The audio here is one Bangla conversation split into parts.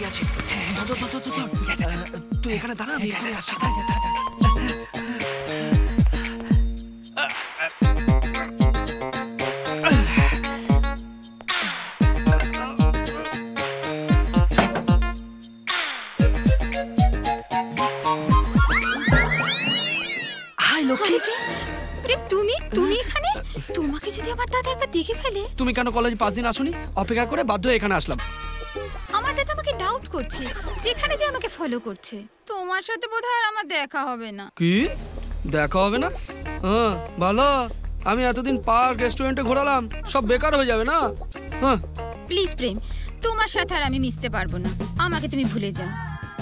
আছে। তুই এখানে দাঁড়া, আমি এখানে আসছি। তুমি কেন কলেজ 5 দিন আসোনি? অপেক্ষা করে বাধ্য হয়ে এখানে আসলাম। আমার দাদা আমাকে ডাউট করছে, যেখানে যে আমাকে ফলো করছে। তোমার সাথে বোধহয় আর আমার দেখা হবে না। কি দেখা হবে না? হ্যাঁ ভালো, আমি এতদিন পার্ক রেস্টুরেন্টে ঘোরালাম, সব বেকার হয়ে যাবে না? হ্যাঁ প্লিজ প্রেম, তোমার সাথে আর আমি মিশতে পারবো না, আমাকে তুমি ভুলে যাও।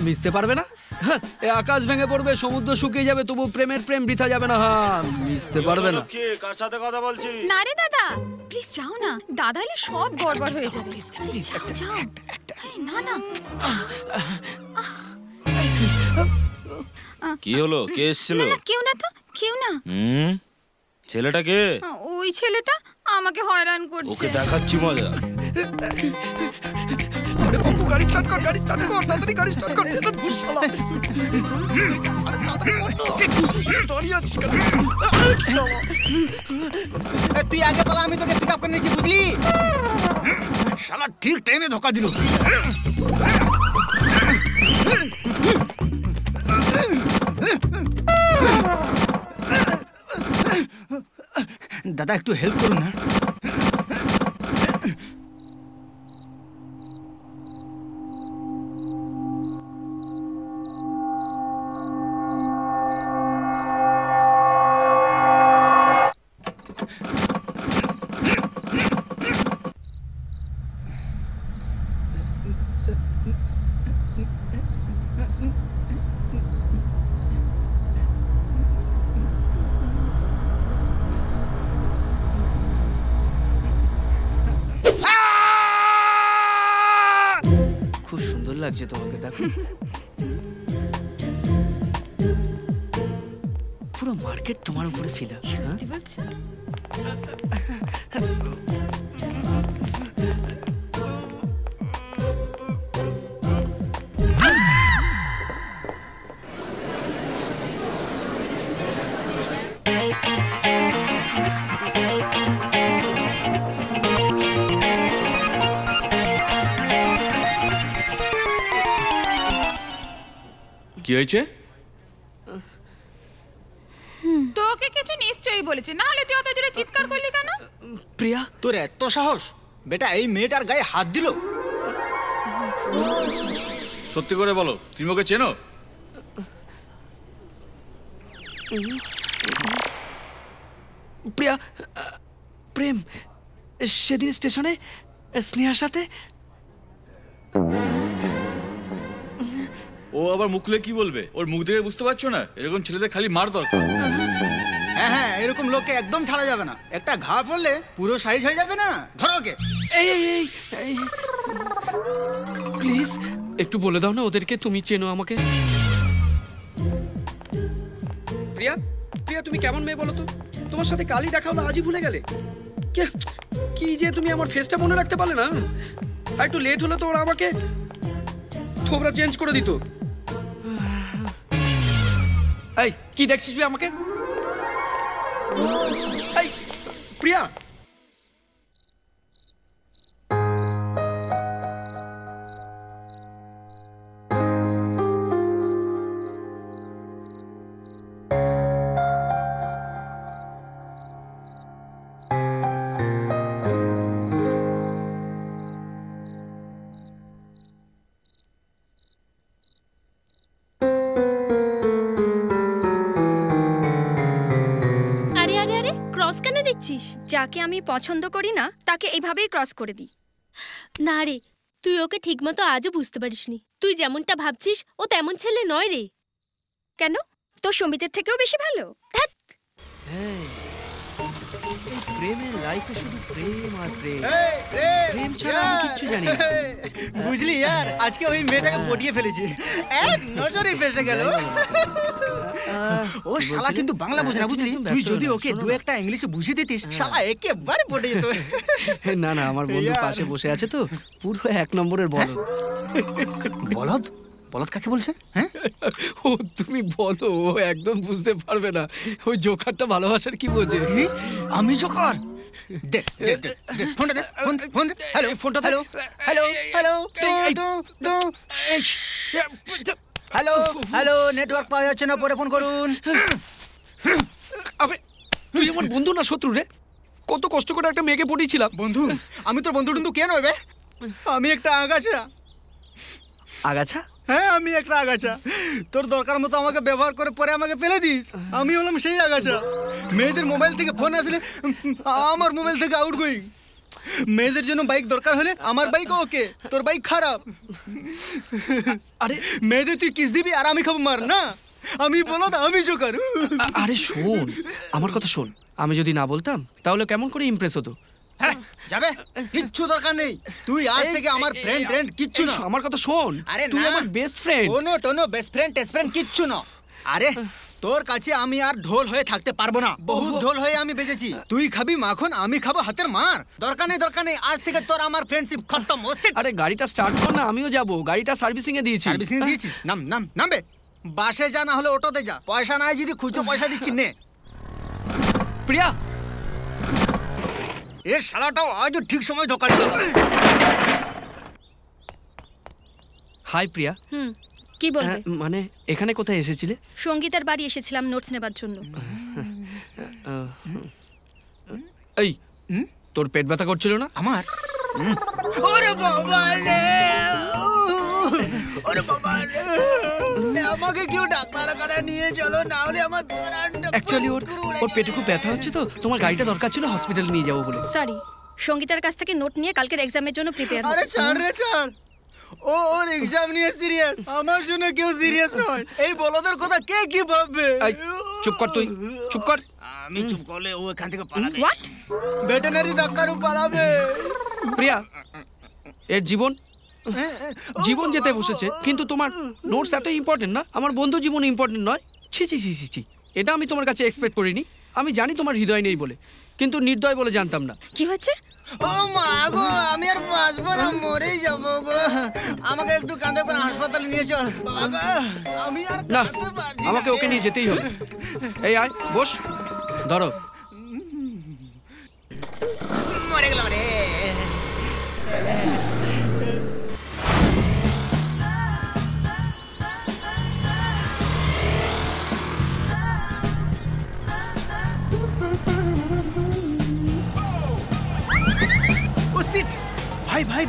মিশতে পারবে না? হ্যাঁ, আকাশ ভেঙে পড়বে, সমুদ্র শুকিয়ে যাবে, তবু প্রেমের প্রেম বৃথা যাবে না। হ্যাঁ, মিশতে পারবে না। কার সাথে কথা বলছিস? না রে দাদা, প্লিজ যাও না, দাদা এলে সব গড়বড় হয়ে যাবে। প্লিজ যাও যাও। না না, কি হলো? কে এসেছিল? না কেউ না তো, কেউ না। ছেলেটা কে? ওই ছেলেটা আমাকে হয়রান করছে। ওকে দেখাচ্ছি মজা। আরে বাবু, গাড়ি স্টার্ট কর, গাড়ি স্টার্ট কর, তাড়াতাড়ি গাড়ি স্টার্ট কর। সেটা শালা, আরে তাড়াতাড়ি কর তো। দাঁড়িয়ে আছিস কেন? শালা, তুই আগে পালা, আমি তোকে পিকআপ করে নিচ্ছি, বুঝলি? শালা ঠিক টাইমে ধোকা দিল। দাদা একটু হেল্প করুন না। লাগছে তোমাকে, দেখো পুরো মার্কেট তোমার উপরে ফিদা। কি হয়েছে? তোকে কিছু নিশ্চয়ই বলেছে, না হলে তুই অত জোরে চিৎকার করলি কেন? প্রিয়া, তোর এত সাহস? বেটা এই মেয়েটার গায়ে হাত দিল? সত্যি করে বলো, তুমি ওকে চেনো? প্রিয়া, প্রেম সেদিন স্টেশনে স্নেহার সাথে। ও আবার মুখ খুলে কি বলবে? ওর মুখ দেখে বুঝতে পারছো না? এরকম ছেলেদের খালি মার দরকার। হ্যাঁ হ্যাঁ, এরকম লোককে একদম ছাড়া যাবে না। একটা ঘা পড়লে পুরো সাইজ হয়ে যাবে না। ধরো ওকে। এই প্লিজ একটু বলে দাও না ওদেরকে তুমি চেনো আমাকে। প্রিয়া, প্রিয়া তুমি কেমন মেয়ে বলো তো? তোমার সাথে কালই দেখা হলো, আজই ভুলে গেলে? কি যে তুমি আমার ফেসটা মনে রাখতে পারলে না? আর একটু লেট হলো তো ওরা আমাকে থোবরা চেঞ্জ করে দিত। এই কি দেখছিস আমাকে? এই প্রিয়া, যাকে আমি পছন্দ করি না তাকে এইভাবেই ক্রস করে দিই। না রে, তুই ওকে ঠিকমতো আজও বুঝতে পারিসনি। তুই যেমনটা ভাবছিস ও তেমন ছেলে নয় রে। কেন? তোর সমিতের থেকেও বেশি ভালো? প্রেমের লাইফে শুধু প্রেম আর প্রেম, প্রেম ছাড়া আমি কিচ্ছু জানি না। বুঝলি यार, আজকে ওই মেয়েটাকে পটিয়ে ফেলেছি, এক নজরে ফেসে গেল। ও শালা কিন্তু বাংলা বোঝে না বুঝলি, তুই যদি ওকে দু একটা ইংলিশে বুঝিয়ে দিতিস শালা একেবারে পড়ে যেত। না না, আমার বন্ধু পাশে বসে আছে তো, পুরো 1 নম্বরের বলদ। বলদ? বলদ কাকে বলছে? হ্যাঁ ও তুমি বলো, ও একদম বুঝতে পারবে না। ওই জোকারটা ভালোবাসার কি বোঝে? কি? আমি জোকার? দে দে দে দে, ফোনটা দে, ফোন দে। হ্যালো, ফোনটা দে। Hello hello hello hello hello, network পাওয়া যাচ্ছে না, পরে ফোন করুন। আবে তুই আমার বন্ধু না শত্রু রে? কত কষ্ট করে একটা মেয়েকে পটিয়েছিলাম। বন্ধু? আমি তোর বন্ধু টন্ধু কেন হবে? আমি একটা আগাছা। আগাছা? হ্যাঁ আমি একটা আগাছা। তোর দরকার মতো আমাকে ব্যবহার করে পরে আমাকে ফেলে দিস। আমি হলাম সেই আগাছা। মেয়েদের মোবাইল থেকে ফোন আসলে আমার মোবাইল থেকে আউটগোয়িং। মেয়েদের জন্য বাইক দরকার হলে আমার বাইক ওকে, তোর বাইক খারাপ। আরে মেয়েদের তুই কিস দিবি আর আমি খাবো মার না। আমি বলো না, আমি জোকার। আরে শোন, আমার কথা শোন। আমি যদি না বলতাম তাহলে কেমন করে ইমপ্রেস হতো? হ্যাঁ যাবে, কিচ্ছু দরকার নেই। তুই আজ থেকে আমার ফ্রেন্ড কিচ্ছু না। আমার কথা শোন, আরে তুই না, আমার বেস্ট ফ্রেন্ড। টোনো বেস্ট ফ্রেন্ড কিচ্ছু না। আরে তোর কাছে আমি আর ঢোল হয়ে থাকতে পারবো না। বহুত ঢোল হয়ে আমি বেজেছি। তুই খাবি মাখন, আমি খাবো হাতের মার। দরকার নেই। আজ থেকে তোর আমার ফ্রেন্ডশিপ খতম। আরে গাড়িটা স্টার্ট কর না, আমিও যাব। গাড়িটা সার্ভিসিং এ দিয়েছি। সার্ভিসিং দিয়েছিস? নামবে। বাসে যা, না হলে অটোতে যা। পয়সা নাই যদি খুচরো পয়সা দিচ্ছি নে। প্রিয়া, এ শালাটাও আজও ঠিক সময় ধোকা দিল। হাই প্রিয়া। কি বলবে? মানে এখানে কোথায় এসেছিলে? সঙ্গীতার বাড়ি এসেছিলাম নোটস নেবার জন্য। এই তোর পেট ব্যথা করছিল না? আমার? ওরে বাবা রে, ওরে বাবা রে, আমাকে কেউ ডাক্তারখানা নিয়ে চলো, না হলে আমার প্রাণটা অ্যাকচুয়ালি ওর পেটে খুব ব্যথা হচ্ছে তো, তোমার গাড়িটা দরকার ছিল হসপিটালে নিয়ে যাবো বলে। সরি, সঙ্গীতার কাছ থেকে নোট নিয়ে কালকের এক্সামের জন্য প্রিপেয়ার আরে ছাড় রে ছাড়। ওর এক্সাম নিয়ে সিরিয়াস, আমার জন্য কেউ সিরিয়াস নয়। এই বলদের কথা কে কি ভাববে? এই চুপ কর, তুই চুপ কর। আমি চুপ করলে ও এখান থেকে পালাবে। হোয়াট? ভেটেরিনারি ডাক্তারও পালাবে। প্রিয়া, এর জীবন যেতে বসেছে, কিন্তু তোমার নোটস এত ইম্পর্টেন্ট না? আমার বন্ধু জীবন ইম্পর্টেন্ট নয়? ছি ছি ছি ছি, এটা আমি তোমার কাছে এক্সপেক্ট করিনি। আমি জানি তোমার হৃদয় নেই বলে, কিন্তু নির্দয় বলে জানতাম না। কি হচ্ছে? ও মা গো, আমি আর বাঁচবো না, মরেই যাবো গো। আমাকে একটু কাঁধে করে হাসপাতালে নিয়ে চল বাবা গো। আমি আর না, কাঁদতে পারছি না। আমাকে ওকে নিয়ে যেতেই হবে। এই আয়, বস, ধরো। মরে গেলাম রে।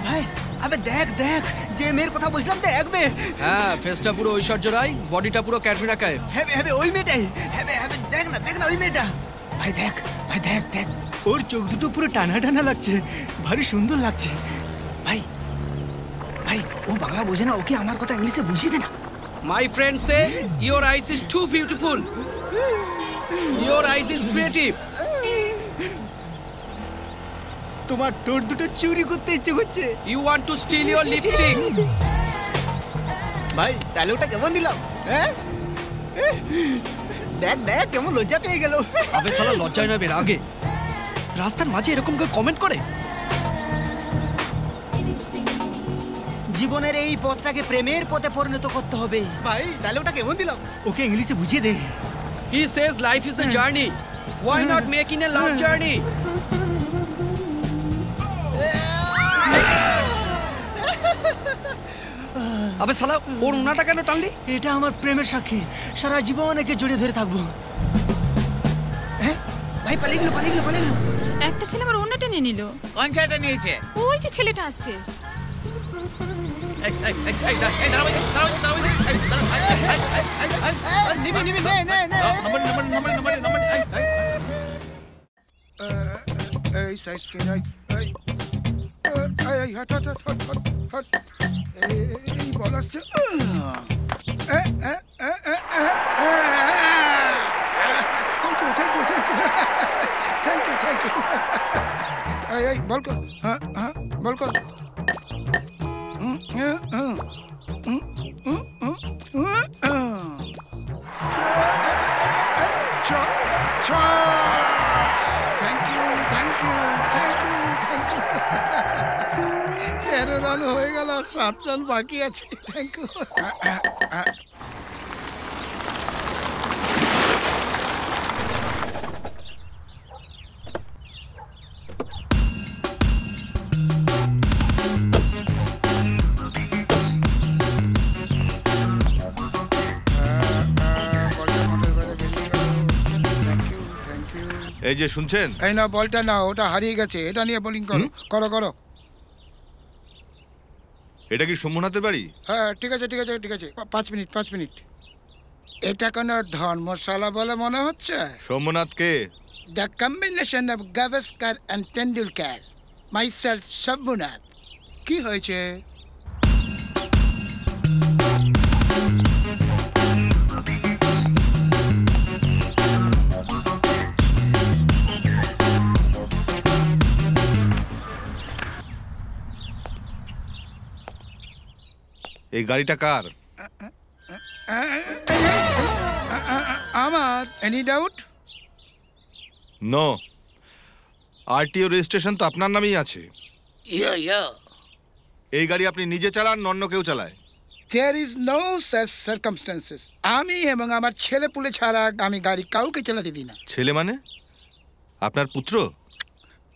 ভাই আবে দেখ যে মেয়ের কথা বলছিলাম দেখবে। হ্যাঁ, ফেসটা পুরো ঐশ্বর্য রায়, বডিটা পুরো ক্যাটরিনা কাইফ। হ্যাঁ ওই মেয়েটাই। হ্যাঁ দেখ না ওই মেয়েটা। ভাই দেখ ওর চোখ দুটো পুরো টানা লাগছে, ভারী সুন্দর লাগছে। ভাই ও বাংলা বোঝে না, ওকে আমার কথা ইংলিশে বুঝিয়ে দে না। My friend say your eyes is too beautiful, your eyes is creative. তোমার ঠোঁট দুটো চুরি করতে ইচ্ছে করছে। You want to steal your lipstick. ভাই ডায়লগটা কেমন দিলাম? হ্যাঁ দেখ কেমন লজ্জা পেয়ে গেল। আবে শালা লজ্জায় নয় বের আগে। রাস্তার মাঝে এরকম করে কমেন্ট করে? জীবনের এই পথটাকে প্রেমের পথে পরিণত করতে হবে। ভাই ডায়লগটা কেমন দিলাম? ওকে ইংলিশে বুঝিয়ে দে। He says life is a journey. Why not making a love journey? আবে শালা ওর উনাটা কেন টানলি? এটা আমার প্রেমের সাক্ষী, সারা জীবন একে জড়িয়ে ধরে থাকবো। হ্যাঁ ভাই পালিয়ে গেল। একটা ছেলে আমার অন্য টেনে নিল। কোন ছেলেটা নিয়েছে? ওই যে ছেলেটা আসছে। এই সাইজ কে যাই, এই হট এই বল আসছে। Thank you. এই বল কর। হ্যাঁ বল কর। রান হয়ে গেল, 7 রান বাকি আছে। Thank you. এই যে শুনছেন, এই না বলটা না, ওটা হারিয়ে গেছে, এটা নিয়ে বোলিং করো। করো করো। এটা কি সোমনাথের বাড়ি? হ্যাঁ ঠিক আছে ঠিক আছে ঠিক আছে, 5 মিনিট 5 মিনিট। এটা কোনো ধর্মশালা বলে মনে হচ্ছে। সোমনাথ কে? The combination of Gavaskar and Tendulkar, myself Shambhunath. কি হয়েছে? এই গাড়িটা কার? আমার। Any doubt? No, RTO registration তো আপনার নামেই আছে। এই গাড়ি আপনি নিজে চালান, অন্য কেউ চালায়? There is no such circumstances. আমি এবং আমার ছেলে পুলে ছাড়া আমি গাড়ি কাউকে চালাতে দিই না। ছেলে মানে আপনার পুত্র?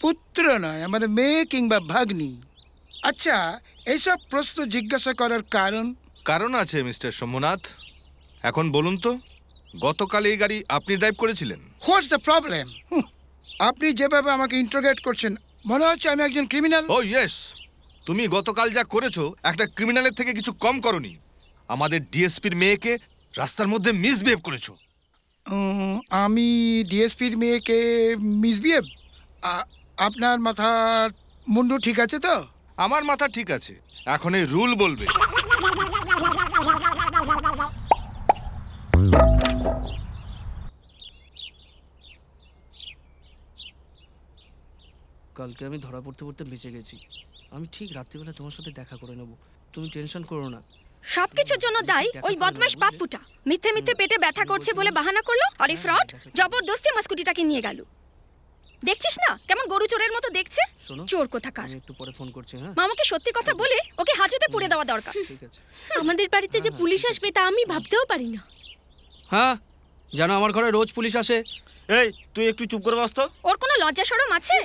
পুত্র নয়, আমার মেয়ে কিংবা ভাগ্নি। আচ্ছা, এইসব প্রশ্ন জিজ্ঞাসা করার কারণ? কারণ আছে মিস্টার সোমনাথ। এখন বলুন তো, গতকাল এই গাড়ি আপনি ড্রাইভ করেছিলেন? What's the problem? আপনি যেভাবে আমাকে ইন্টারোগেট করছেন মনে হচ্ছে আমি একজন ক্রিমিনাল। ও ইয়েস, তুমি গতকাল যা করেছো একটা ক্রিমিনালের থেকে কিছু কম করনি। আমাদের ডিএসপির মেয়েকে রাস্তার মধ্যে মিসবিহেভ করেছো। আমি ডিএসপির মেয়েকে মিসবিহেভ? আপনার মাথার মুন্ডু ঠিক আছে তো? আমার মাথা ঠিক আছে, এখন এই রুল বলবে। কালকে আমি ধরা পড়তে পড়তে বেঁচে গেছি। আমি ঠিক রাত্রিবেলা তোমার সাথে দেখা করে নেব, তুমি টেনশন করো না। সবকিছুর জন্য দায়ী ওই বদমাইশ পাপ্পুটা। মিথ্যে মিথ্যে পেটে ব্যথা করছে বলে বাহানা করলো, আর এই ফ্রড জবরদস্তি আমার স্কুটিটাকে নিয়ে গেল। দেখছিস না কেমন গরু চোরের মতো দেখছে? শোনো, চোর কোথাকার। আমি একটু পরে ফোন করছি। হ্যাঁ, মামাকে সত্যি কথা বলে ওকে হাজতে পুড়ে দেওয়া দরকার। ঠিক আছে। আমাদের বাড়িতে যে পুলিশ আসবে তা আমি ভাবতেও পারি না। হ্যাঁ, জানো আমার ঘরে রোজ পুলিশ আসে। এই তুই একটু চুপ করে বস তো। ওর কোনো লজ্জা শরম আছে?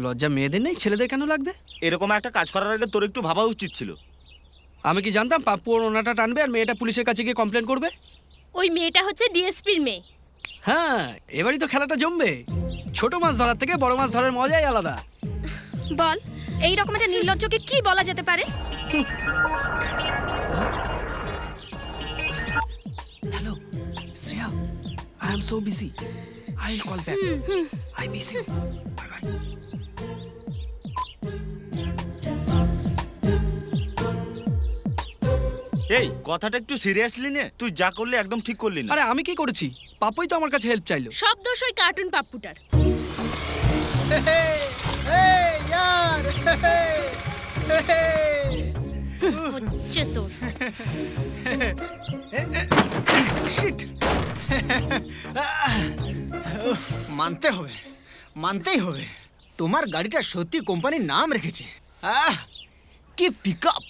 লজ্জা মেয়েদের নেই, ছেলেদের কেন লাগবে? এরকম একটা কাজ করার আগে তোর একটু ভাবা উচিত ছিল। আমি কি জানতাম পাপ্পু ওর ওনাটা টানবে আর মেয়েটা পুলিশের কাছে গিয়ে কমপ্লেন করবে? ওই মেয়েটা হচ্ছে ডিএসপির মেয়ে। হ্যাঁ, এবারই তো খেলাটা জমবে। ছোট মাছ ধরার থেকে বড় মাছ ধরার মজাই আলাদা। বল, এই রকম একটা নির্লজ্জকে কি বলা যেতে পারে? Hello Shreya, I am so busy, I will call back, I miss you, bye bye. এই কথাটা একটু সিরিয়াসলি নে, তুই যা করলি একদম ঠিক করলি না। আরে আমি কি করেছি? পাপ্পুই তো আমার কাছে হেল্প চাইলো। সব দোষ ওই কার্টুন পাপ্পুটার। হচ্ছে তোর। মানতে হবে, মানতেই হবে, তোমার গাড়িটা সত্যি কোম্পানির নাম রেখেছে। কি পিকআপ,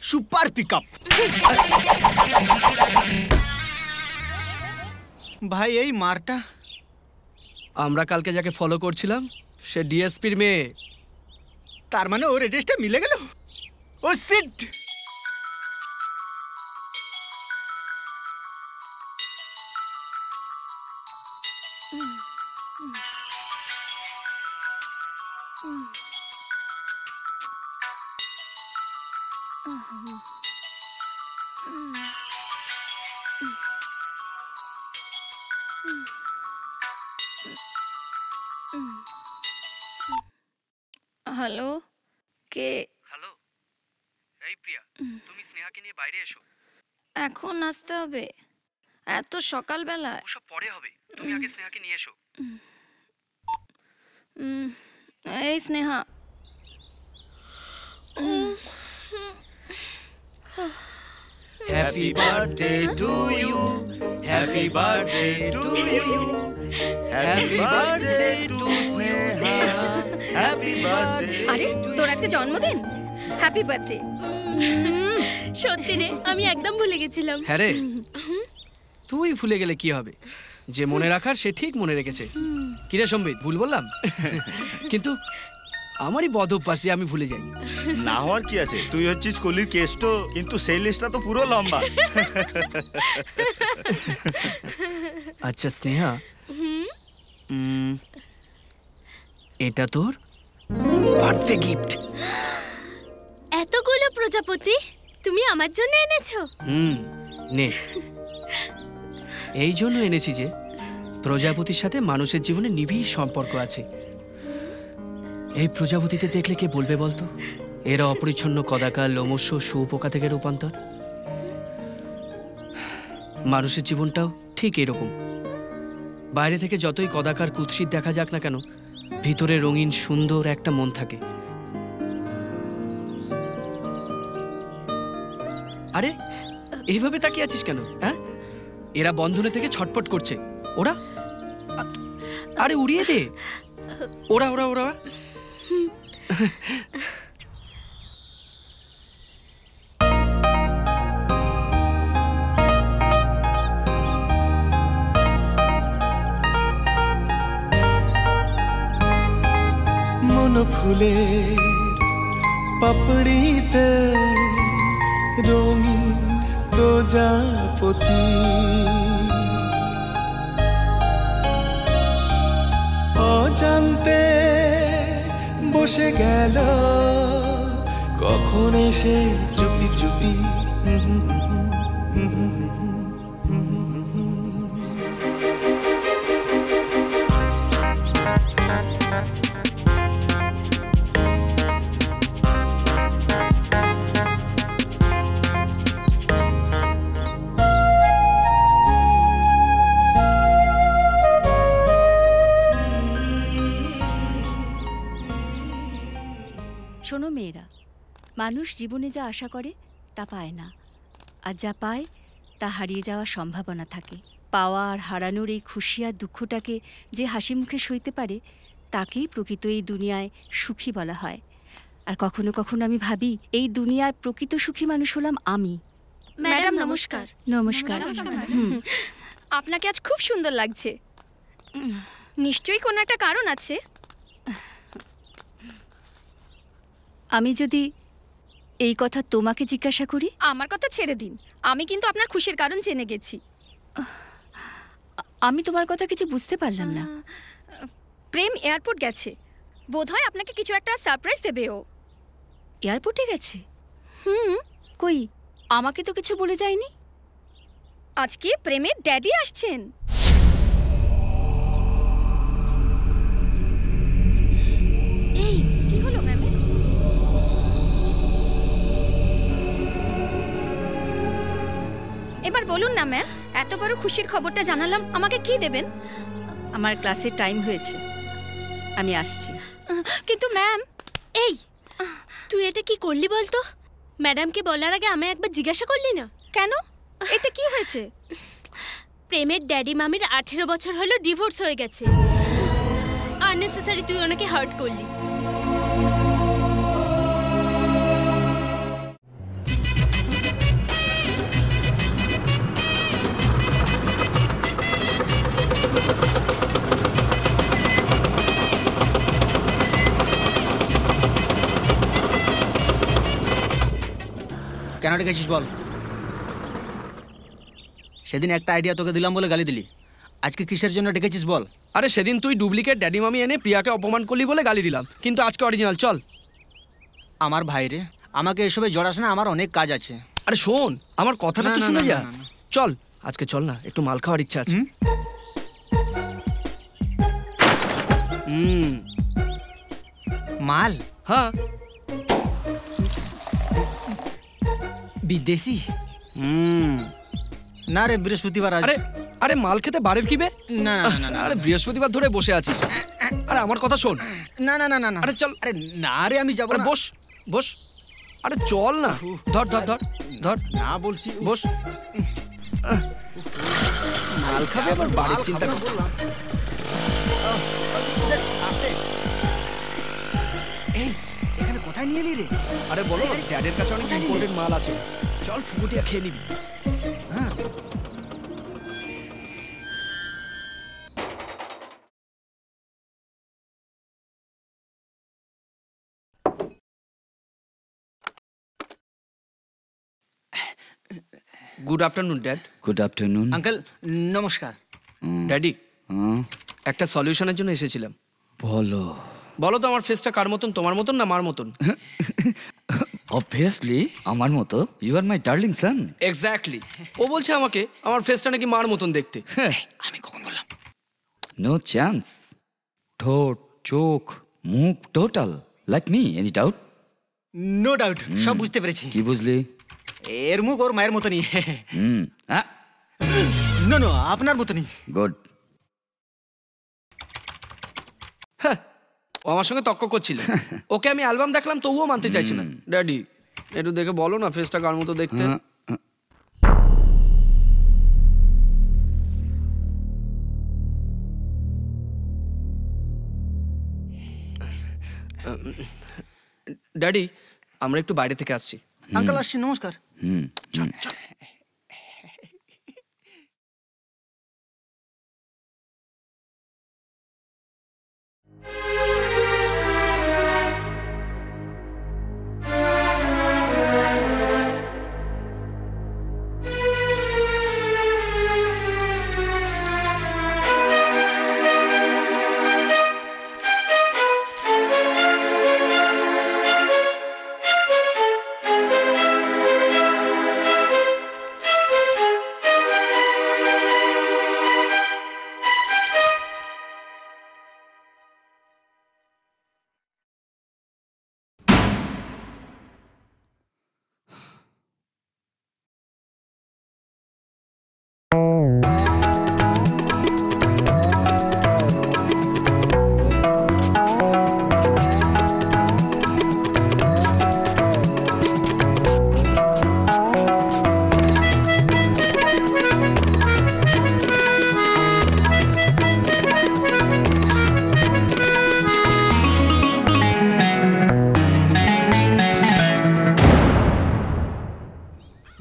সুপার পিকআপ। ভাই এই মারটা। আমরা কালকে যাকে ফলো করছিলাম সে ডিএসপির মেয়ে। তার মানে ওর এড্রেসটা মিলে গেল। ও সিট। হ্যালো, কে? হ্যালো, এই প্রিয়া, তুমি স্নেহাকে নিয়ে বাইরে এসো। এখন আসতে হবে এত সকালবেলা? ওসব পরে হবে, তুমি আগে স্নেহাকে নিয়ে এসো। এই Sneha, happy birthday to you, happy birthday to you, happy birthday to Sneha, happy birthday. আরে তোর আজকে জন্মদিন? Happy birthday. সত্যি রে, আমি একদম ভুলে গেছিলাম। হ্যাঁ রে, তুই ভুলে গেলে কি হবে? যে মনে রাখার সে ঠিক মনে রেখেছে। কিরে সম্বিত, ভুল বললাম? কিন্তু আমারই বদ অভ্যাস যে আমি ভুলে যাই। না হওয়ার কি আছে, তুই হচ্ছিস কলির কেষ্ট, কিন্তু সেই লিস্টটা তো পুরো লম্বা। আচ্ছা স্নেহা, এটা তোর বার্থডে গিফট। এতগুলো প্রজাপতি তুমি আমার জন্য এনেছো? নে, এই জন্য এনেছি যে প্রজাপতির সাথে মানুষের জীবনে নিবিড় সম্পর্ক আছে। এই প্রজাপতিতে দেখলে কে বলবে বলতো এরা অপরিচ্ছন্ন কদাকার লোমস্য শুয়োপোকা থেকে রূপান্তর? মানুষের জীবনটাও ঠিক এরকম। বাইরে থেকে যতই কদাকার কুৎসিত দেখা যাক না কেন, ভিতরে রঙিন সুন্দর একটা মন থাকে। আরে এইভাবে তাকিয়ে আছিস কেন? হ্যাঁ, এরা বন্ধনে থেকে ছটপট করছে। ওরা আরে উড়িয়ে দে। ওরা ওরা ওরা মন ফুলের পাপড়িতে রঙিন প্রজাপতি, অজান্তে বসে গেল কখন এসে চুপি চুপি। শোনো মেয়েরা, মানুষ জীবনে যা আশা করে তা পায় না, আর যা পায় তা হারিয়ে যাওয়ার সম্ভাবনা থাকে। পাওয়া আর হারানোর এই খুশি আর দুঃখটাকে যে হাসি মুখে সইতে পারে তাকেই প্রকৃত এই দুনিয়ায় সুখী বলা হয়। আর কখনো কখনো আমি ভাবি এই দুনিয়ার প্রকৃত সুখী মানুষ হলাম আমি। ম্যাডাম নমস্কার। নমস্কার। আপনাকে আজ খুব সুন্দর লাগছে। নিশ্চয়ই কোনো একটা কারণ আছে। আমি যদি এই কথা তোমাকে জিজ্ঞাসা করি? আমার কথা ছেড়ে দিন, আমি কিন্তু আপনার খুশির কারণ জেনে গেছি। আমি তোমার কথা কিছু বুঝতে পারলাম না। প্রেম এয়ারপোর্ট গেছে, বোধহয় আপনাকে কিছু একটা সারপ্রাইজ দেবে ও। এয়ারপোর্টে গেছে? কই, আমাকে তো কিছু বলে যায়নি। আজকে প্রেমের ড্যাডি আসছেন। এই কি হলো ম্যামের? এবার বলুন না ম্যাম, এত বড় খুশির খবরটা জানালাম, আমাকে কি দেবেন? আমার ক্লাসের টাইম হয়েছে, আমি আসছি। কিন্তু ম্যাম। এই তুই এটা কি করলি বলতো? ম্যাডামকে বলার আগে আমি একবার জিজ্ঞাসা করলি না? কেন, এতে কি হয়েছে? প্রেমের ড্যাডি মামির 18 বছর হলো ডিভোর্স হয়ে গেছে। আননেসেসারি তুই ওনাকে হার্ট করলি। কেন ডেকেছিস বল? সেদিন একটা আইডিয়া তোকে দিলাম বলে গালি দিলি, আজকে কিসের জন্য ডেকেছিস বল? আরে সেদিন তুই ডুপ্লিকেট ড্যাডি মামি এনে প্রিয়াকে অপমান করলি বলে গালি দিলাম, কিন্তু আজকে অরিজিনাল। চল। আমার ভাই রে, আমাকে এসবে জড়াস না, আমার অনেক কাজ আছে। আরে শোন, আমার কথাটা তো শুনে যা। চল আজকে, চল না, একটু মাল খাওয়ার ইচ্ছা আছে। মাল? হ্যাঁ। বিদেশি? না রে, বৃহস্পতিবার আজ। আরে আরে মাল খেতে বারের কি বে? না না না, আরে বৃহস্পতিবার ধরে বসে আছিস। আরে আমার কথা শোন। না না না না, আরে চল। আরে না রে, আমি যাবো না। বস বস। আরে চল না, ধর ধর ধর ধর। না বলছি, বস। মাল খাবে আবার বাড়ির চিন্তা করতে। এই এখানে কোথায় কোথায় নিয়ে এলি রে? আরে বলো, ড্যাডের কাছে অনেক ইম্পর্টেন্ট মাল আছে, চল ফুকুটিয়া খেয়ে নিবি। হ্যাঁ good afternoon dad. Good afternoon uncle নমস্কার। ড্যাডি, একটা সলিউশনের জন্য এসেছিলাম। বলো বলো তো আমার ফেসটা কার মতন, তোমার মতন না মার মতন? অবভিয়াসলি আমার মতো। You are my darling son. Exactly. ও বলছে আমাকে আমার ফেসটা নাকি মার মতন দেখতে। আমি কখন বললাম? No chance. ঠোঁট, চোখ, মুখ total like me. Any doubt? No doubt, সব বুঝতে পেরেছি। কি বুঝলি? এর মুখ ওর মায়ের মতনই। নো নো, আপনার মতনই। গুড। ও আমার সঙ্গে তর্ক করছিল। ওকে আমি অ্যালবাম দেখলাম তবুও মানতে চাইছি না। ড্যাডি একটু দেখে বলো না ফেসটা কার মতো দেখতে। ড্যাডি আমরা একটু বাইরে থেকে আসছি। আঙ্কেল আসছি, নমস্কার।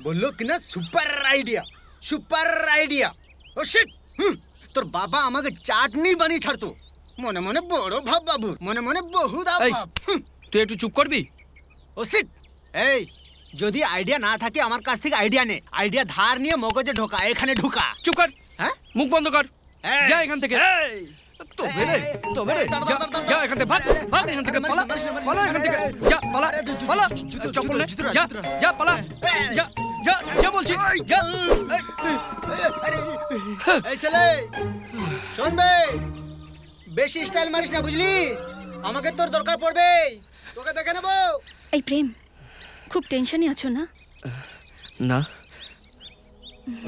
বললো কিনা সুপার আইডিয়া, সুপার আইডিয়া। ও শিট, তোর বাবা আমাকে চাটনি বানিয়ে ছাড়তো। মনে মনে বড় ভাব বাবু, মনে মনে বহুত ভাব। তুই একটু চুপ করবি? ও শিট, এই যদি আইডিয়া না থাকে আমার কাছ থেকে আইডিয়া নে। আইডিয়া ধার নিয়ে মগজে ঢোকা, এখানে ঢোকা। চুপ কর, হ্যাঁ মুখ বন্ধ কর, যা এখান থেকে। যা এখান থেকে, ভাগ এখান থেকে, পালা পালা এখান থেকে, যা পালা পালা, চপ্পল নে, যা যা পালা, যা যা যা বলছি, যা। এই ছেলে শোন বে, বেশি স্টাইল মারিস না বুঝলি, আমাকে তোর দরকার পড়বে, তোকে দেখে নেব। এই প্রেম, খুব টেনশনে আছো না? না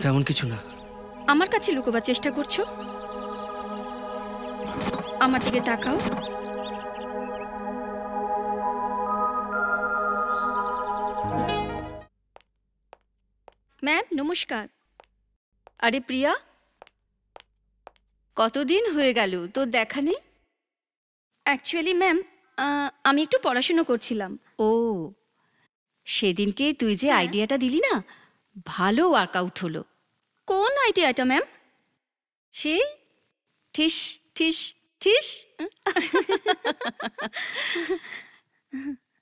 তেমন কিছু না। আমার কাছে লুকোবার চেষ্টা করছো? আমার দিকে তাকাও। ম্যাম নমস্কার। আরে প্রিয়া, কতদিন হয়ে গেল তোর দেখা নেই? অ্যাকচুয়ালি ম্যাম আমি একটু পড়াশুনো করছিলাম। ও, সেদিনকে তুই যে আইডিয়াটা দিলি না, ভালো ওয়ার্কআউট হলো। কোন আইডিয়াটা ম্যাম? সেই ঠিস ঠিস ঠিস।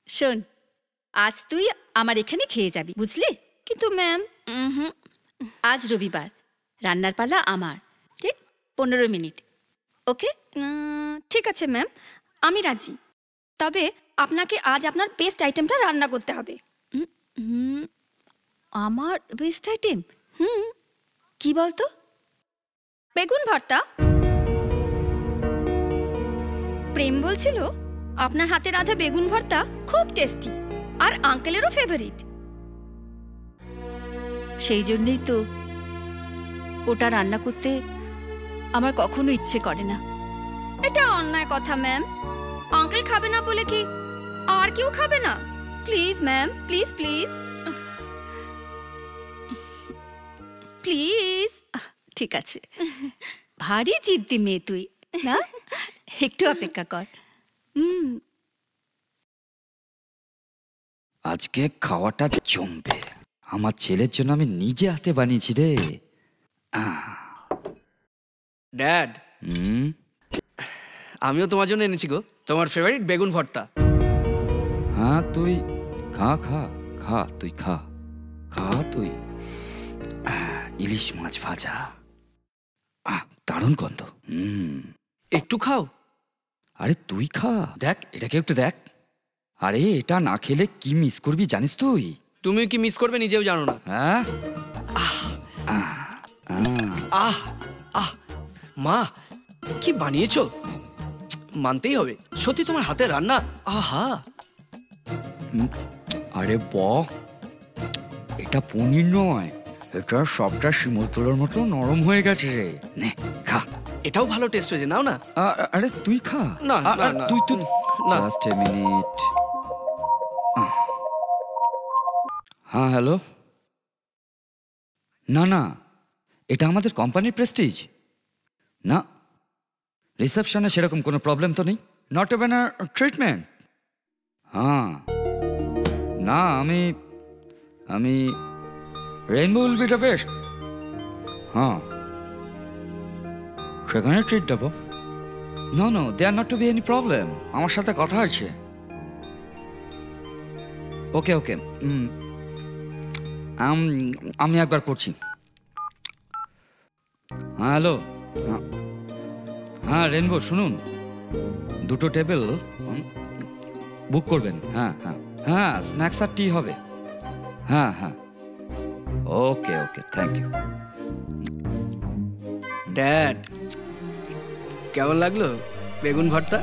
শোন, আজ তুই আমার এখানে খেয়ে যাবি, বুঝলি? কিন্তু ম্যাম আজ রবিবার, রান্নার পালা আমার, ঠিক 15 মিনিট। ওকে? ঠিক আছে ম্যাম, আমি রাজি। তবে আপনাকে আজ আপনার বেস্ট আইটেমটা রান্না করতে হবে। আমার বেস্ট আইটেম? কি বলতো? বেগুন ভর্তা। প্রেম বলছিল আপনার হাতে রাঁধা বেগুন ভর্তা খুব টেস্টি, আর আঙ্কেলেরও ফেভারিট। সেই জন্যই তো ওটা রান্না করতে আমার কখনো ইচ্ছে করে না। এটা অন্যায় কথা ম্যাম। আঙ্কেল খাবে না বলে কি আর কেউ খাবে না? Please ma'am, please please please. ঠিক আছে, ভারী জিদ্দি মেয়ে তুই না, একটু অপেক্ষা কর। আজকে খাওয়াটা জমবে। আমার ছেলের জন্য আমি নিজে হাতে বানিয়েছি রে। ড্যাড, হুম, আমিও তোমার জন্য এনেছি গো তোমার ফেভারিট বেগুন ভর্তা। হ্যাঁ তুই খা খা খা, তুই খা খা তুই। ইলিশ মাছ ভাজা, দারুণ গন্ধ। একটু খাও। আরে তুই খা, দেখ এটাকে একটু দেখ। আরে এটা না খেলে কি মিস করবি জানিস তুই? তুমি কি মিস করবে নিজেও জানো না। হ্যাঁ, আহ আহ মা কি বানিয়েছো, মানতেই হবে সত্যি তোমার হাতে রান্না। আহা, আরে বাহ, এটা পনির নয়, এটা সবটা শিমুল তোলার মতো নরম হয়ে গেছে রে। নে খা। এটাও ভালো টেস্ট হয়েছে, নাও না। আরে তুই খা না, তুই তুই জাস্ট এ মিনিট। হ্যাঁ হ্যালো, না না এটা আমাদের কোম্পানির প্রেস্টিজ না, রিসেপশনে সেরকম কোনো প্রবলেম তো নেই। Not even a treatment. হ্যাঁ না, আমি rainbow will be the best. হ্যাঁ সেখানে ট্রিট দেবো। No no, they are not to be any problem. আমার সাথে কথা আছে। ওকে ওকে, আমি একবার করছি। হ্যাঁ হ্যালো, হ্যাঁ রেনবো শুনুন, 2টো টেবিল বুক করবেন। হ্যাঁ হ্যাঁ হ্যাঁ, স্ন্যাক্স আর টি হবে। হ্যাঁ হ্যাঁ, ওকে ওকে, থ্যাংক ইউ। ড্যাড, কেমন লাগলো বেগুন ভর্তা?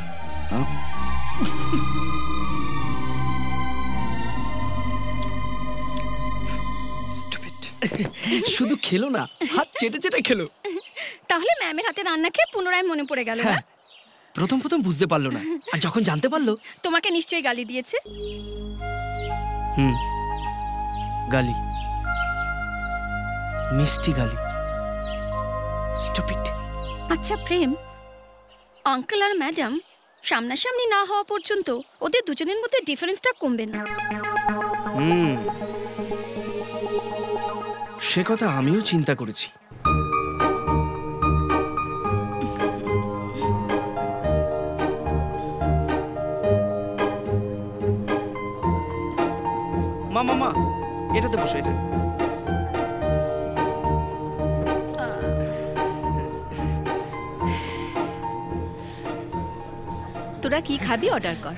শুধু খেলো না, হাত চেটে চেটে খেলো। তাহলে ম্যামের হাতে রান্না খেয়ে পুনরায় মনে পড়ে গেল না? প্রথম প্রথম বুঝতে পারলো না, আর যখন জানতে পারলো। তোমাকে নিশ্চয়ই গালি দিয়েছে। গালি, মিষ্টি গালি। স্টুপিড। আচ্ছা প্রেম, আঙ্কেল আর ম্যাডাম সামনাসামনি না হওয়া পর্যন্ত ওদের দুজনের মধ্যে ডিফারেন্সটা কমবে না। সে কথা আমিও চিন্তা করেছি। মা মা মা, এটাতে বসো, এটা। তোরা কি খাবি অর্ডার কর।